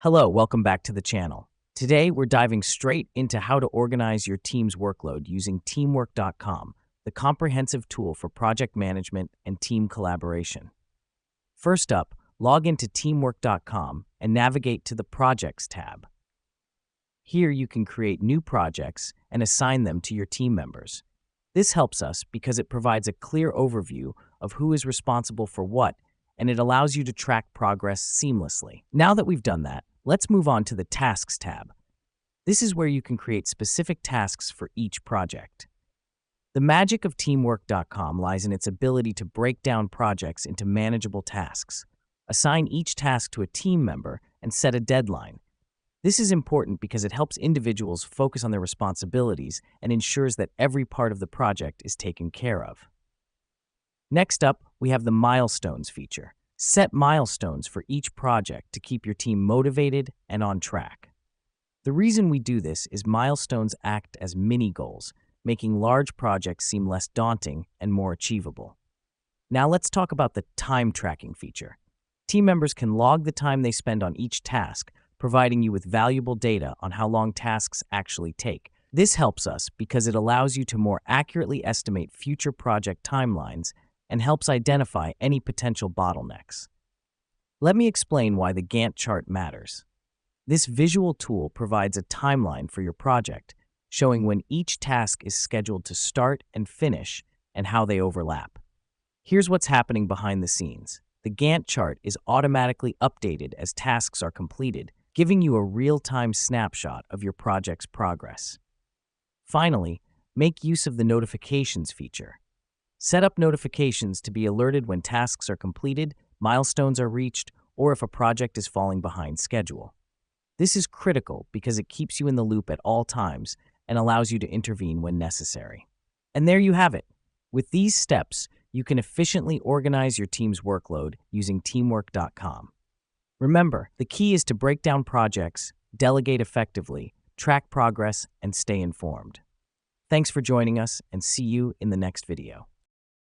Hello, welcome back to the channel. Today, we're diving straight into how to organize your team's workload using teamwork.com, the comprehensive tool for project management and team collaboration. First up, log into teamwork.com and navigate to the Projects tab. Here, you can create new projects and assign them to your team members. This helps us because it provides a clear overview of who is responsible for what, and it allows you to track progress seamlessly. Now that we've done that, let's move on to the Tasks tab. This is where you can create specific tasks for each project. The magic of teamwork.com lies in its ability to break down projects into manageable tasks. Assign each task to a team member and set a deadline. This is important because it helps individuals focus on their responsibilities and ensures that every part of the project is taken care of. Next up, we have the Milestones feature. Set milestones for each project to keep your team motivated and on track. The reason we do this is milestones act as mini-goals, making large projects seem less daunting and more achievable. Now let's talk about the time tracking feature. Team members can log the time they spend on each task, providing you with valuable data on how long tasks actually take. This helps us because it allows you to more accurately estimate future project timelines and helps identify any potential bottlenecks. Let me explain why the Gantt chart matters. This visual tool provides a timeline for your project, showing when each task is scheduled to start and finish and how they overlap. Here's what's happening behind the scenes. The Gantt chart is automatically updated as tasks are completed, giving you a real-time snapshot of your project's progress. Finally, make use of the notifications feature. Set up notifications to be alerted when tasks are completed, milestones are reached, or if a project is falling behind schedule. This is critical because it keeps you in the loop at all times and allows you to intervene when necessary. And there you have it. With these steps, you can efficiently organize your team's workload using teamwork.com. Remember, the key is to break down projects, delegate effectively, track progress, and stay informed. Thanks for joining us, and see you in the next video.